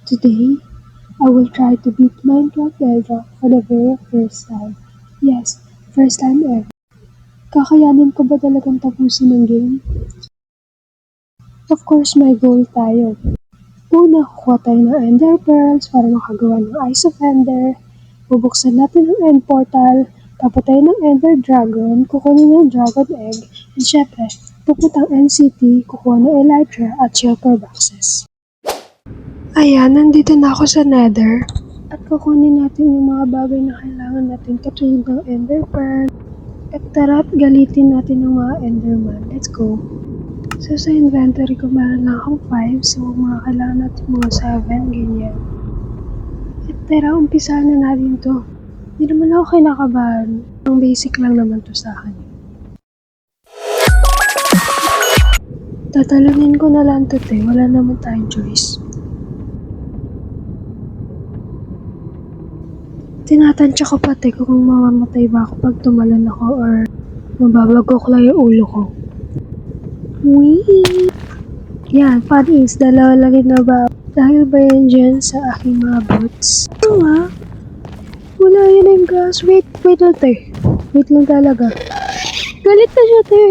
Today, I will try to beat Minecraft Bedrock for the very first time. Yes, first time ever. Kakayanin ko ba talagang tapusin ang game? Of course, may goal tayo. Una, kukuha tayo ng Ender Pearls para makagawa ng Eyes of Ender. Bubuksan natin ang End Portal, papatayin ng Ender Dragon, kukunin ng Dragon Egg, and syempre, pupuntang End City, kukuha ng Elytra at Shulker Boxes. Ayan, nandito na ako sa Nether. At kukunin natin yung mga bagay na kailangan natin katulad ng Ender Pearl. At tara at galitin natin ang mga Enderman. Let's go! So sa inventory ko meron lang akong 5. So mga kailangan natin mga 7, ganyan. At tara, umpisahan na natin to. Hindi naman ako kinakabahan. Ang basic lang naman to sa akin. Tatalunin ko na lang to te. Wala naman tayong choice. Tinatansya ko pati kung mamamatay ba ako pag tumalon ako or mababagok lang yung ulo ko. Wee! Yan, panis. Dalawa lang yun na ba? Dahil ba yan dyan sa aking mga boots? Oo nga. Wala yun yung gas. Wait lang te. Wait lang talaga. Galit na siya te.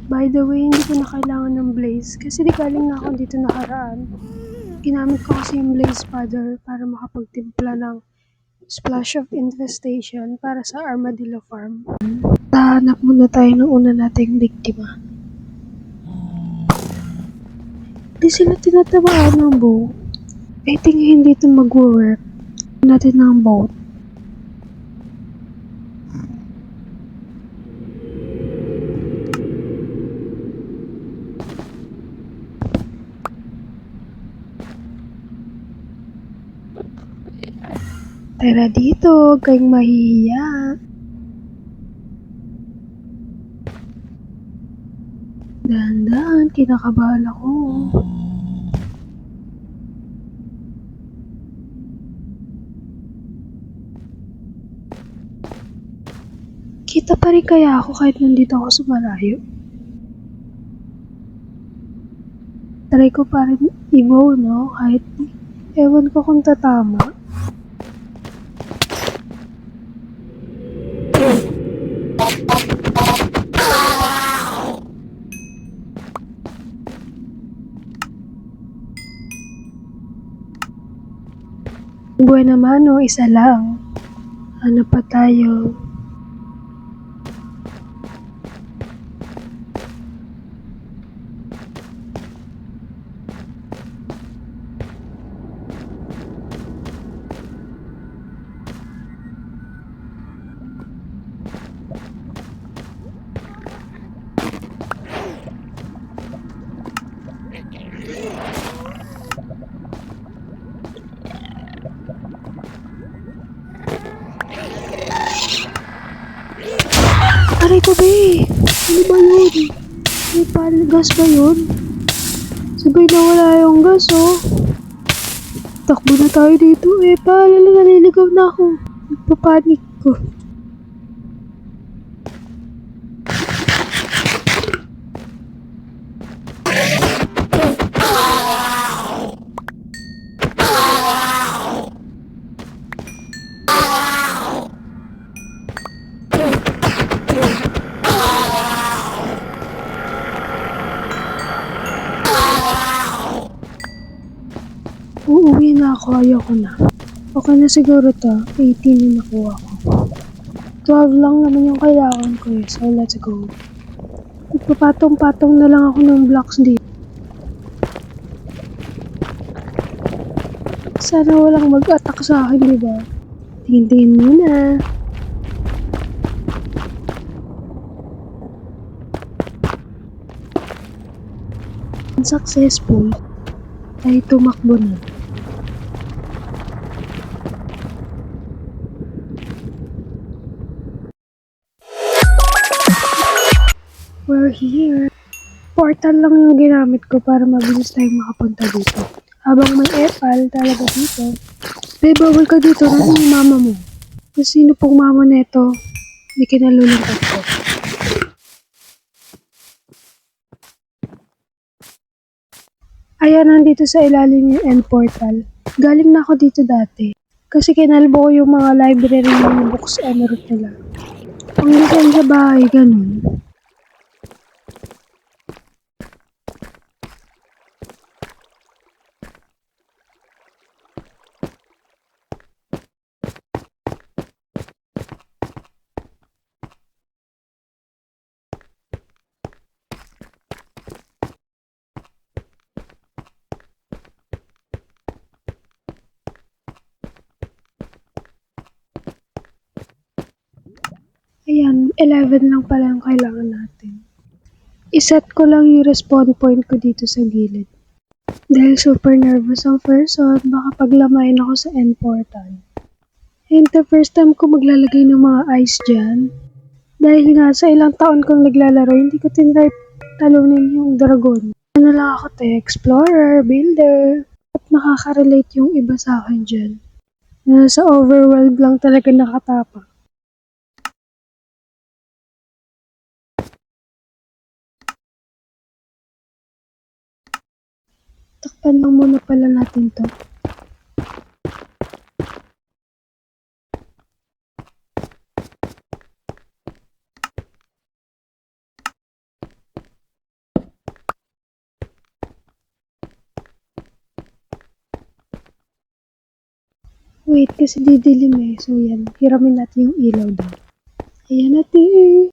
By the way, hindi ko na kailangan ng blaze kasi di galing na ako dito nakaraan. Ginamit ko kasi yung blaze powder para makapagtimpla ng splash of infestation para sa armadillo farm. Tahanap muna tayo ng una nating biktima. Hindi sila tinatamaan ng bow. I think hindi ito mag-work. Natin ng boat. Tara dito, huwag kayong mahihiya. Dahan-dahan, kinakabahan ako. Kita pa rin kaya ako kahit nandito ako sa malayo? Try ko pa rin i-bow, no? Kahit ewan ko kung tatama. Buwan naman o isa lang. Ano pa tayo? Aray ko be! Ano ba yun? May gas ba yun? Sabay na wala yung gas oh. Takbo na tayo dito eh. Naliligaw na ako. Nagpapanik ko. Uuwi na ako, ayoko na. Okay na siguro to, 18 yung nakuha ko. 12 lang naman yung kailangan ko eh, so let's go. Magpapatong-patong na lang ako ng blocks dito. Sana walang mag-attack sa akin, diba? Tingin-tingin muna. Successful, ay tumakbo na. We're here. Portal lang yung ginamit ko para mabilis tayong makapunta dito. Habang may epal talaga dito. Bawal ka dito, nasa yung mama mo. Kasi sino pong mama neto? Hindi kinalulungkot ko. Ayan, nandito sa ilalim yung end portal. Galing na ako dito dati. Kasi kinalbo ko yung mga library ng books emerald nila. Pang design sa bahay, ganun. Ayan, 11 lang pala yung kailangan natin. Iset ko lang yung respawn point ko dito sa gilid. Dahil super nervous ang person, baka paglamayin ako sa end portal. And the first time ko maglalagay ng mga ice dyan. Dahil nga sa ilang taon kong naglalaro, hindi ko tinry talunin yung dragon. Ano lang ako explorer, builder, at makaka-relate yung iba sa akin dyan. Na sa overworld lang talaga nakatapa. Takpan lang muna pala natin to. Wait, kasi didilim eh. So yan, hiramin natin yung ilaw doon. Ayan natin.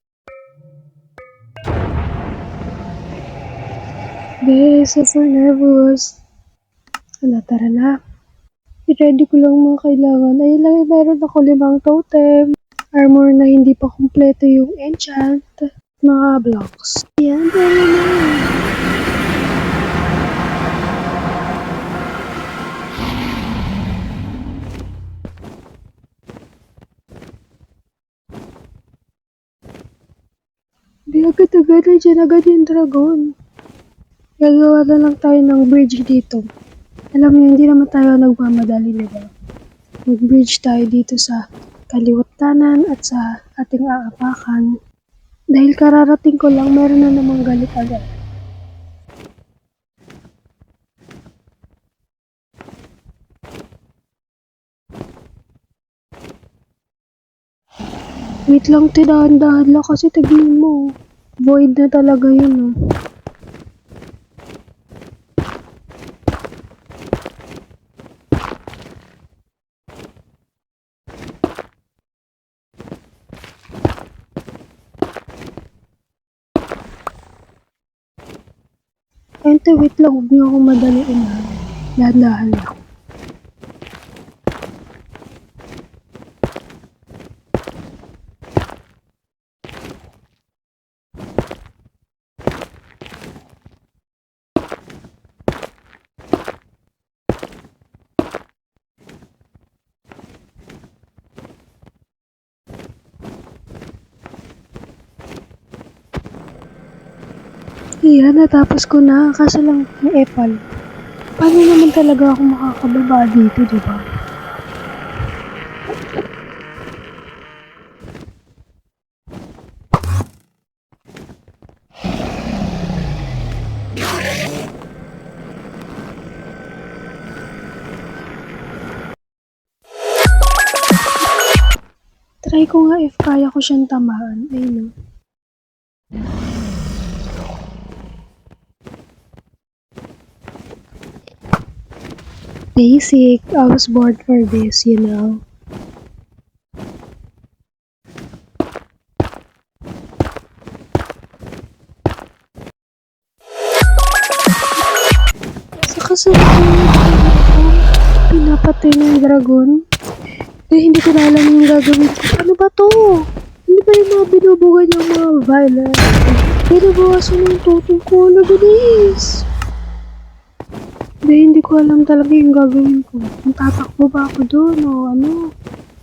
Guys, super nervous. Ano, tara na. I-ready ko lang mga kailangan. Ayun lang, meron ako 5 totem. Armor na hindi pa kumpleto yung enchant. Mga blocks. Ayan, tara na. Di agad-agad, dyan agad yung dragon. Gagawa na lang tayo ng bridge dito. Alam niyo, hindi naman tayo nagmamadali, diba? Mag-bridge tayo dito sa kaliwat kanan at sa ating aapakan. Dahil kararating ko lang, meron na namang galit agad. Wait lang, dahan-dahan lang kasi tignan mo. Void na talaga yun, oh. Ente, wait lang, huwag niyo ako madaliin, ha. Dahan-dahan lang. Iyan, natapos ko na. Kaso lang may epal. Paano naman talaga ako makakababa dito, diba? Try ko nga if kaya ko siyang tamaan. Ayun, oh. Basic. I was born for this, you know. Sa kasalukuyan pinapatay ng dragon. Eh, hindi ko na alam yung gagawin ko. Ano ba to? Ano ba yung mga binubugan yung mga violent? Binabawasan yung totem ko. Ano bilis? Hindi ko alam talaga yung gagawin ko. Kung tatakbo ba ako doon o ano.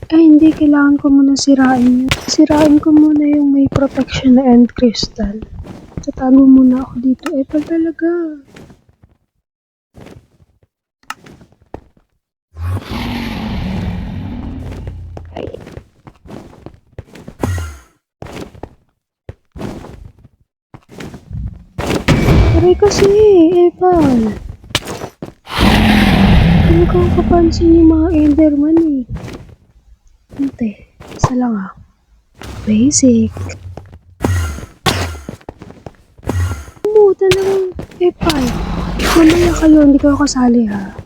Ay, hindi. Kailangan ko muna sirain yun. Sirain ko muna yung may protection na end crystal. Tatago muna ako dito. Epal talaga. Aray kasi, epal. nakakapansin yung mga Enderman eh. Hindi, isa lang ah. Basic. Oo, talagang F5. Mamaya kayo, hindi kayo kasali ha.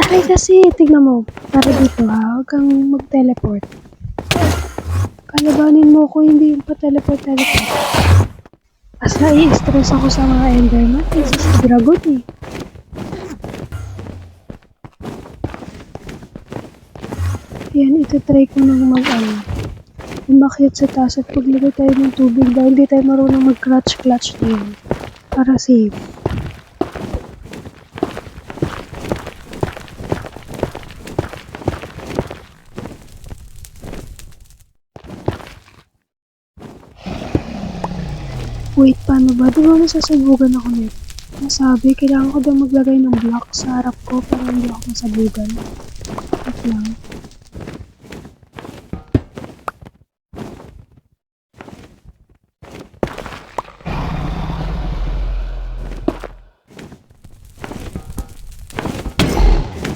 Aray kasi, tignan mo. Para dito ha, huwag kang mag-teleport. Kalabanin mo ko, hindi yung pa-teleport. As nai-stress ako sa mga Enderman, kasi si Dragon eh. Yan, ito-try ko nang umakyat sa taas at paglagay tayo ng tubig dahil di tayo marunong mag-clutch na yun. Para safe. Wait, paano ba? Di ba masasabugan ako nito? Nasabi, kailangan ko daw maglagay ng block sa harap ko para hindi ako masabugan. Wait lang.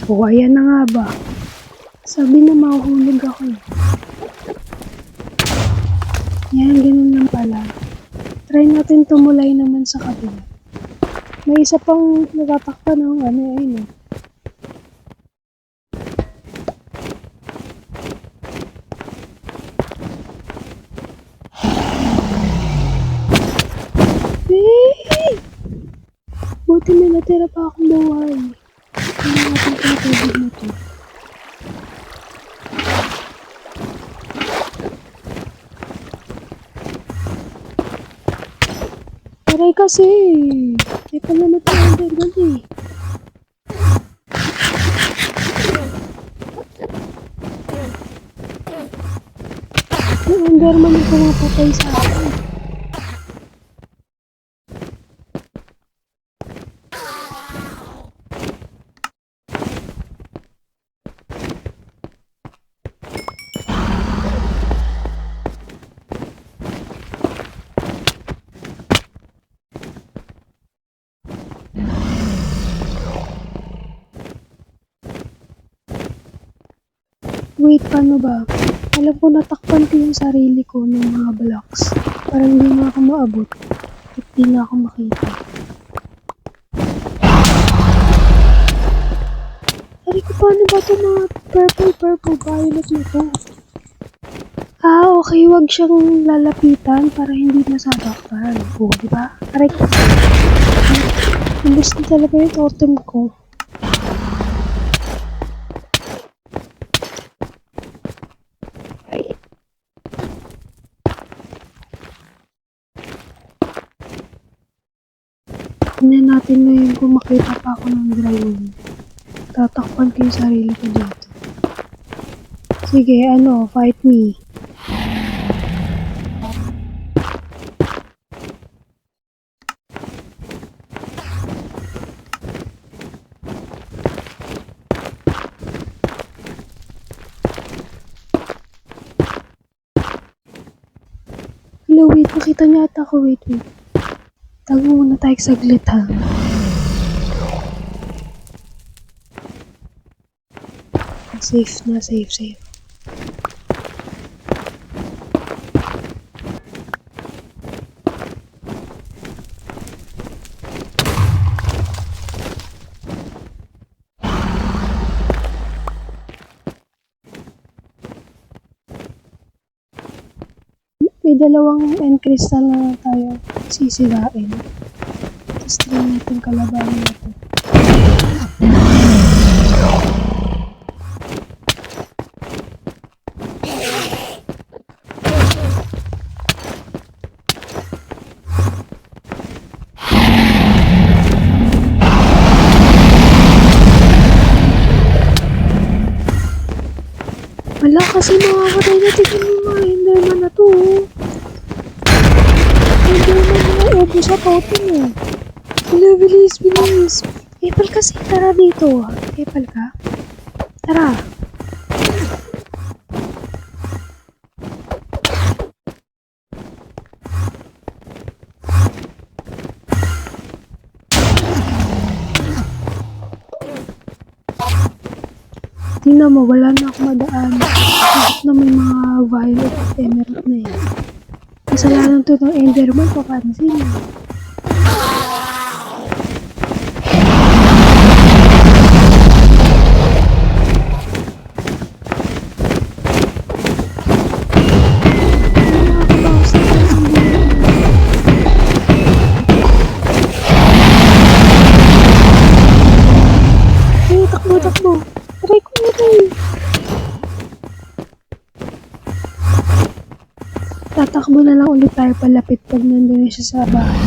O, ayan na nga ba? Sabi na mahuhulog ako eh. Yan, ganun lang pala. Try natin tumulay naman sa kabila. May isa pang natatakpan ng ayun eh. Hey! Buti may natira pa akong buhay. Ano natin kung tubig na to? Aray kasi! May panamatay ang Enderman eh. Yung Enderman yung pumapatay sa akin. Wait, paano ba? Alam ko natakpan ko yung sarili ko ng mga blocks. Parang hindi na ako maabot. At di na ako makita. Ari ko, paano ba ito mga purple, violet na to? Ah, okay. Huwag siyang lalapitan para hindi nasasaktan. Oo, diba? Aray ko. Imbes na talaga yung totem ko. Tignan natin ngayon kung makita pa ako ng dragon. Tatakpan ko yung sarili ko dito. Sige, fight me. Hello, wait. Nakita niya ata ako. Wait. Tago muna tayo saglit ha. Safe na, safe. May dalawang end crystal na tayo sisirain. Tapos try natin kalabanin natin. Wala kasi makakatay na tignan yung mga Enderman na to. Enderman na ubo sa totem eh. Bilis. Epal kasi, tara dito. Epal ka? Tara. Tingnan mo, wala na akong madaan. Bakit na may mga violet at emerald na yan? Kasalanan to ng Enderman, papansin mo. Takbo. Aray ko, aray. Tatakbo na lang ulit tayo palapit pag nandun na siya sa bahay.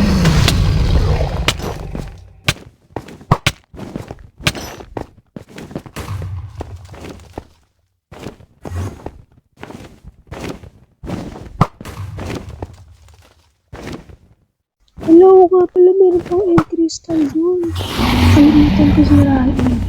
Hello nga pala, meron pang end crystal dun. Kalimutan ko sirahin.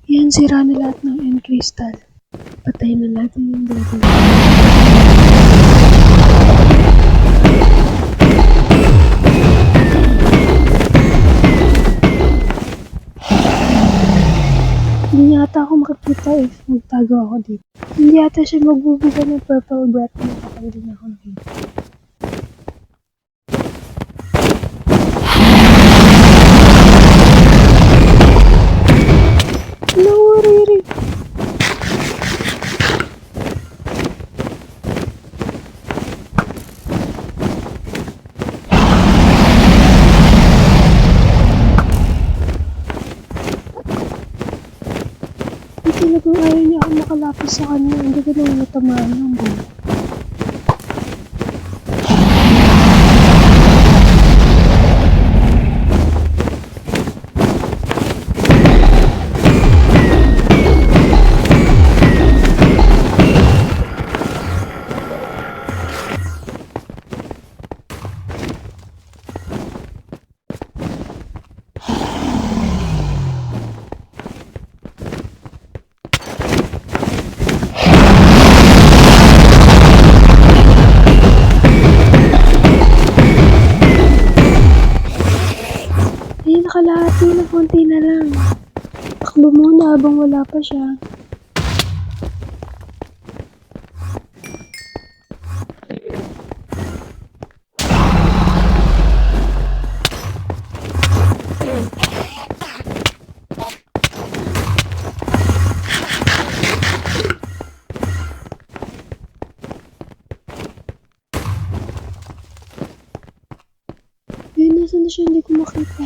Yan, sira na lahat ng end crystal. Patayin na natin yung dragon. Hindi yata ako makakita if magtago ako dito. Hindi yata siya magbubuga ng purple breath mo kapag hindi na ako nakita. No, Riri. Talagang ayaw niya ako makalapit sa kanya. Hindi ko na natamaan ng buhay. Nakalahati na, konti na lang. Takbo muna habang wala pa siya. Nasaan na siya? Hindi ko makita.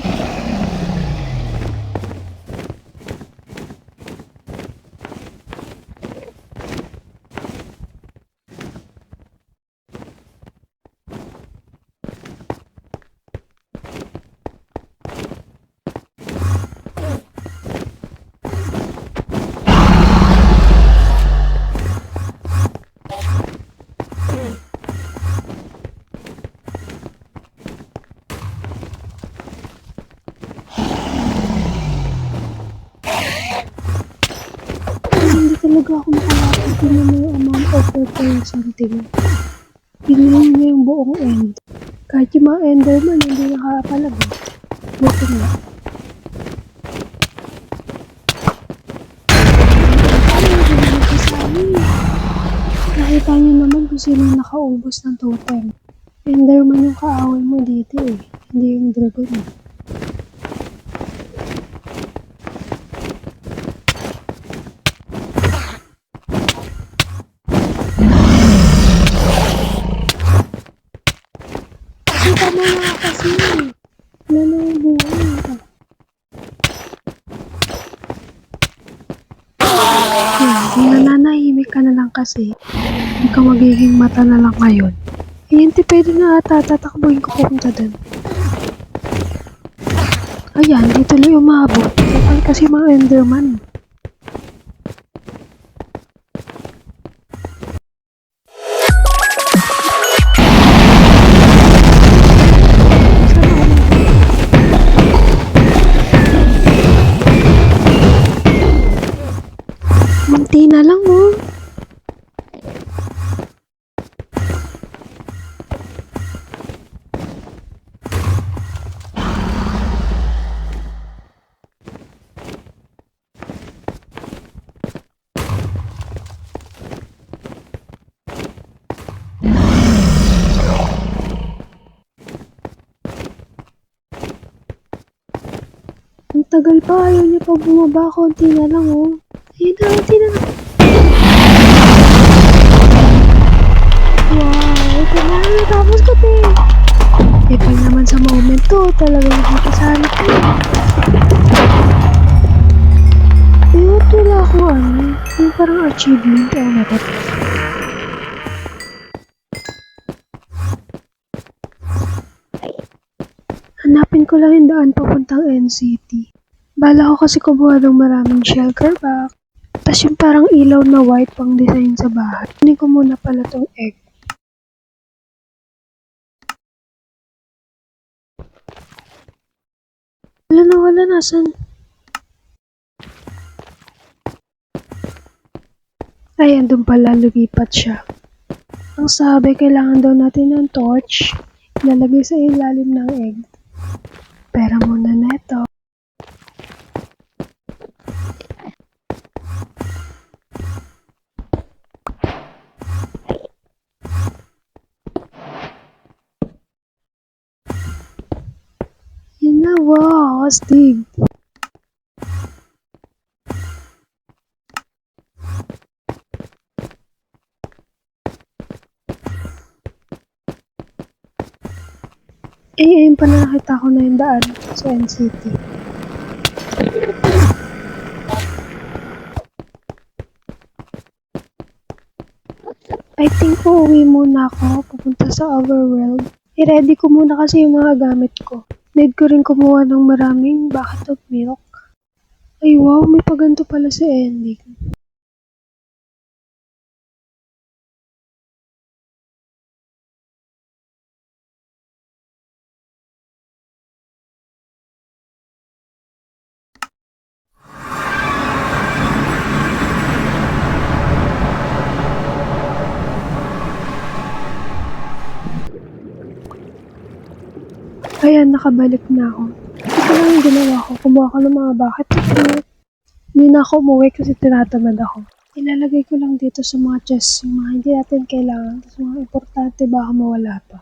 Talaga ako makalapit. Tingnan mo yung amount of purple something. Tingnan niya yung buong end. Kahit yung mga enderman hindi nakapalabas. Buti nga. Nakita niyo naman kung sino nakaubos ng totem. Enderman yung kaaway mo dito eh. Hindi yung dragon eh. Ay, tama na kasi. Wala na yung buhay. Kung nananahimik ka na lang kasi, hindi ka magiging mata na lang ngayon. Eh, hindi pwede na ata, tatakbuhin ko pupunta dun. Ayan, di tuloy umabot. Kapal kasi mga Enderman. Munti na lang oh. Ang tagal pa, ayaw niya pa bumaba. Konti na lang oh. Ayun na, konti na lang. Wow, ito na, natapos ko te. Eh, pag naman sa moment to, talagang nakikasali ko. Eh, wala ako ano, yung parang achievement o nagot. Hanapin ko lang yung daan papuntang NCT. Bala ko kasi kumuha ng maraming shulker back. Tapos yung parang ilaw na white pang design sa bahay. Kunin ko muna pala tong egg. Wala, nasan? Ay, andun pala, lumipat siya. Ang sabi, kailangan daw natin ng torch. Ilalagay sa ilalim ng egg. Pera muna neto. Yun na, wow, astig. Ayun pa na nakita ko na yung daan sa NCT. I think uuwi muna ako pupunta sa overworld. I-ready ko muna kasi yung mga gamit ko. Need ko rin kumuha ng maraming bucket of milk. Ay wow, may paganto pala sa ending. Ayan, nakabalik na ako. Ito lang yung ginawa ko. Kumuha ko ng mga bucket of milk. Hindi na ako umuwi kasi tinatamad ako. Ilalagay ko lang dito sa mga chests yung mga hindi natin kailangan. Tapos mga importante baka mawala pa.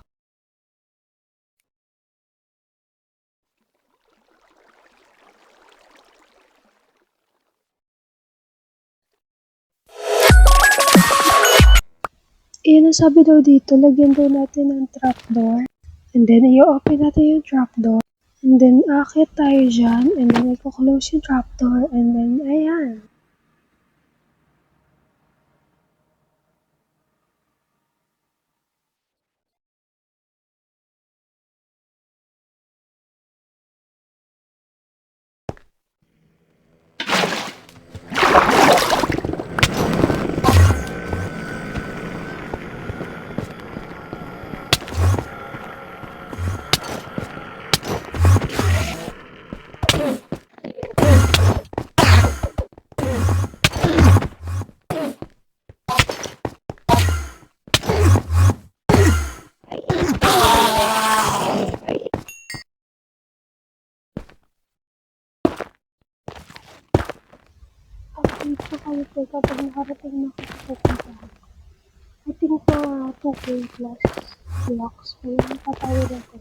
Iyan ang sabi daw dito, lagyan daw natin ng trapdoor. And then, i-open natin yung trapdoor. And then, akit tayo dyan. And then, i-close yung trapdoor. And then, ayan. Update ko kayo po kapag nakarating na ako sa pupuntahan. I think 2K plus. blocks. Kaya napatayo na ko.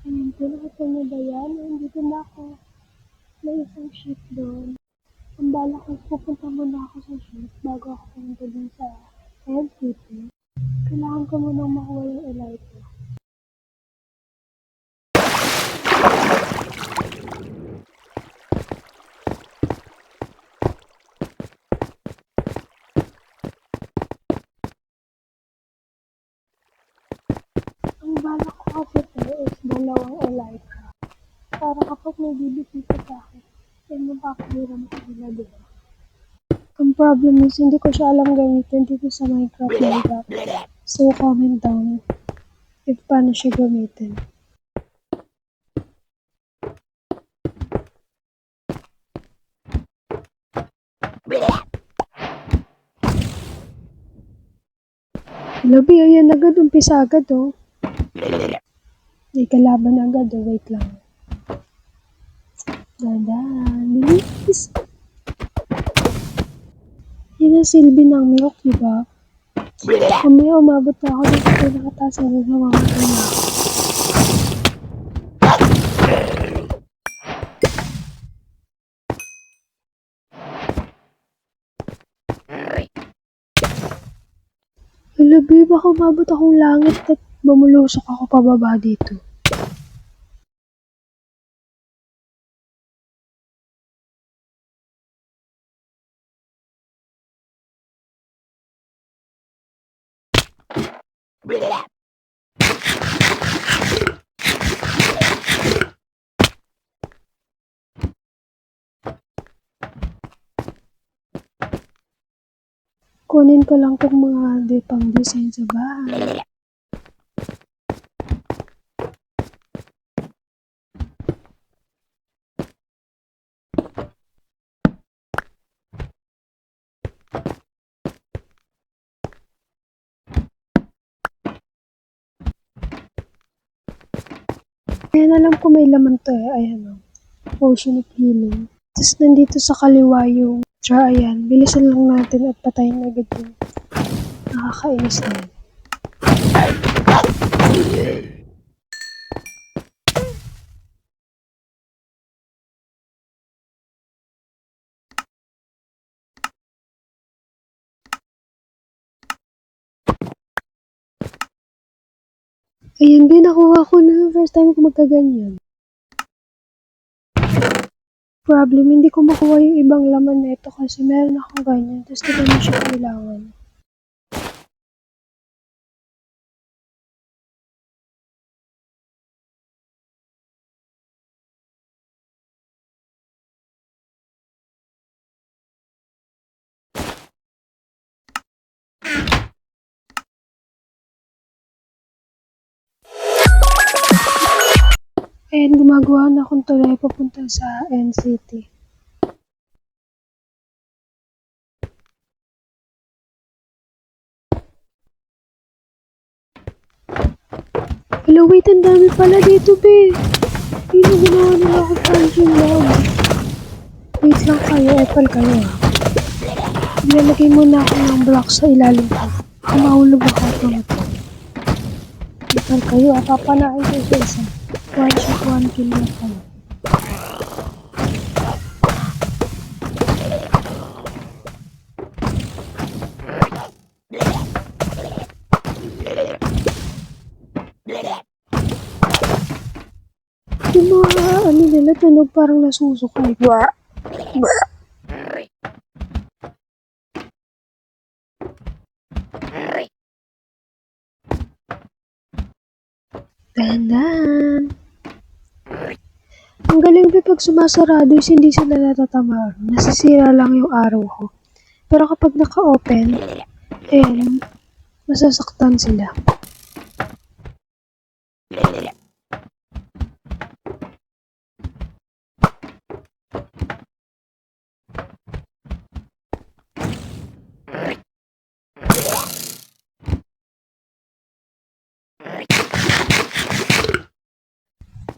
Ayun po, nakita niyo ba yan? Nandito na ako. May isang ship doon. Ang bala ko, pupunta muna ako sa ship bago ako pumunta dun sa LCT. Kailangan ko munang makuha yung Elite. Ang bala ko kasi is dalawang Elite. Para kapag may bibisita sa akin, ay mapapahiram ko sila doon. Ang problem is, hindi ko siya alam gamitin dito sa Minecraft Minecraft. So, comment down if paano siya gamitin. Labi, ayan agad, umpisa agad oh. May kalaban agad oh, wait lang. Dadan, bilis. Yan ang silbi ng milk, diba? Kamaya umabot na ako dito sa nakataas na namamatay na ako. Labi, baka umabot akong langit at mamulusok ako pababa dito. Kunin ko lang kung mga pang design sa bahay. Ayan, alam ko may laman to eh. Ayan o. Potion of healing. Tapos nandito sa kaliwa yung ayan. Bilisan lang natin at patayin agad yung nakakainis na yun. Ayan, nakuha ko na. First time ko magkaganyan. Problem, hindi ko makuha yung ibang laman na ito kasi meron akong ganyan. Tapos di ba na siya kailangan. Ayan, gumagawa na akong tuloy papunta sa NCT. Hello, wait, ang dami pala dito, be. Hindi na ginawa nila ako dungeon lang. Wait lang kayo, epal kayo ha. Ilalagay muna ako ng block sa ilalim ko. Baka mahulog ako at mamatay. Epal kayo ha, papanain ko sa isa. One shot, one kill na kayo. Yung mga nila tunog parang nasusukay. Dahan-dahan. Ang galing ba pag sumasarado is hindi sila natatamaan. Nasisira lang yung araw ko. Pero kapag naka-open, ayan, masasaktan sila.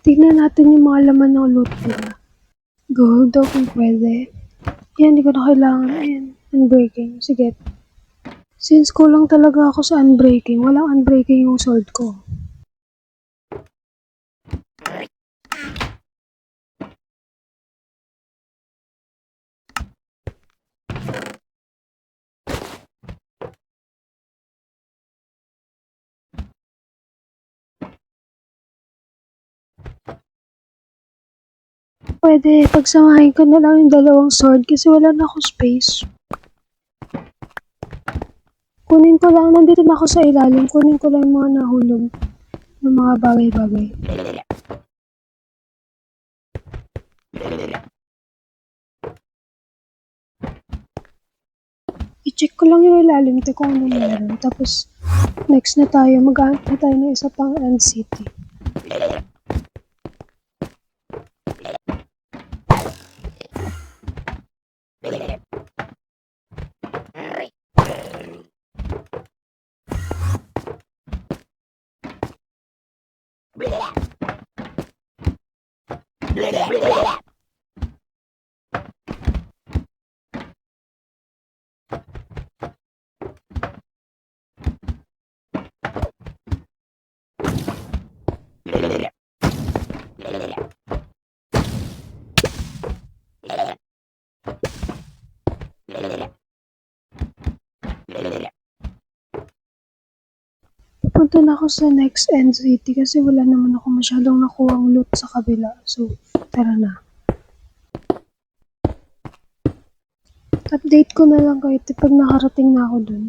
Tignan natin yung mga laman ng loot nila. Gold daw kung pwede. Yan, hindi ko na kailangan. Ayan, unbreaking. Sige. Since kulang talaga ako sa unbreaking, walang unbreaking yung sword ko. Pwede, pagsamahin ko na lang yung dalawang sword kasi wala na ako space. Kunin ko lang, nandito na ako sa ilalim, kunin ko lang yung mga nahulog ng mga bagay-bagay. I-check ko lang yung ilalim to kung ano meron. Tapos, next na tayo, mag-aanap na tayo ng isa pang End City. Pupunta na ako sa next End City kasi wala naman ako masyadong nakuhang loot sa kabila. So, tara na. Update ko na lang kayo pag nakarating na ako dun.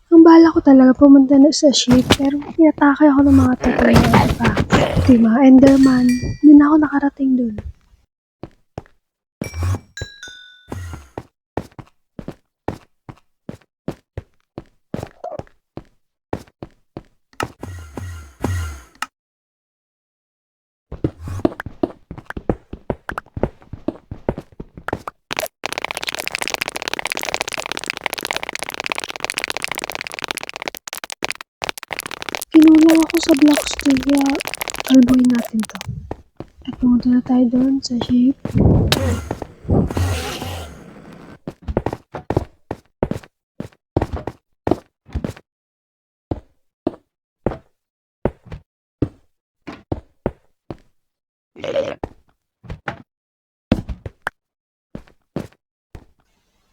Ang bala ko talaga pumunta na sa ship pero inatake ako ng mga tatay na pa. Diba? Enderman. Hindi na ako nakarating dun. Kinulang ako sa Blockstone kaya kalbuhin natin to. At pumunta na tayo doon sa ship.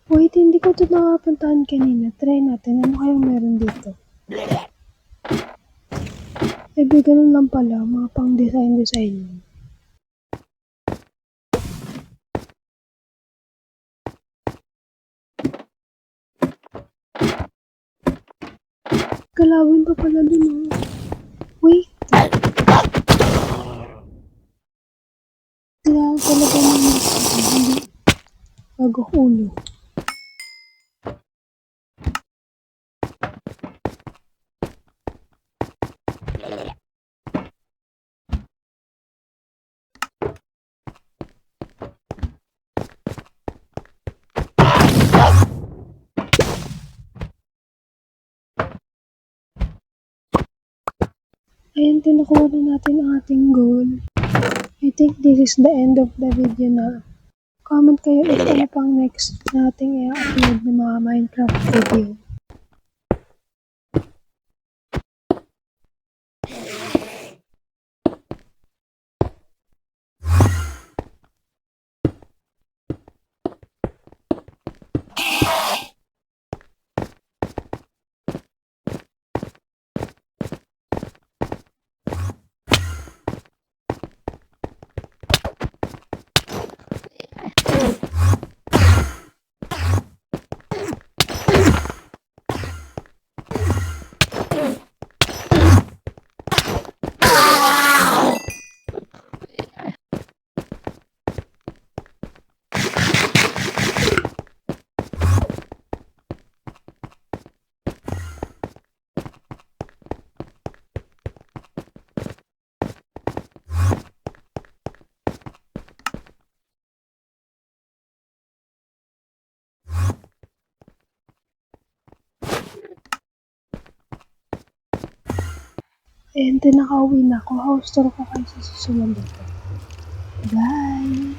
Wait, hindi ko ito nakapuntahan kanina. Try natin. Ano kayang meron dito? Ganun lang pala. Mga pang design. Kalaban pa pala dun, oh. Wait. Kailangan talaga naman hindi bago ulo. Ayan, tinakuha na natin ang ating goal. I think this is the end of the video na. Comment kayo if ano pang next nating i-upload ng mga Minecraft video. And then nakauwi na ako. House tour ko kayo sa susunod. Bye!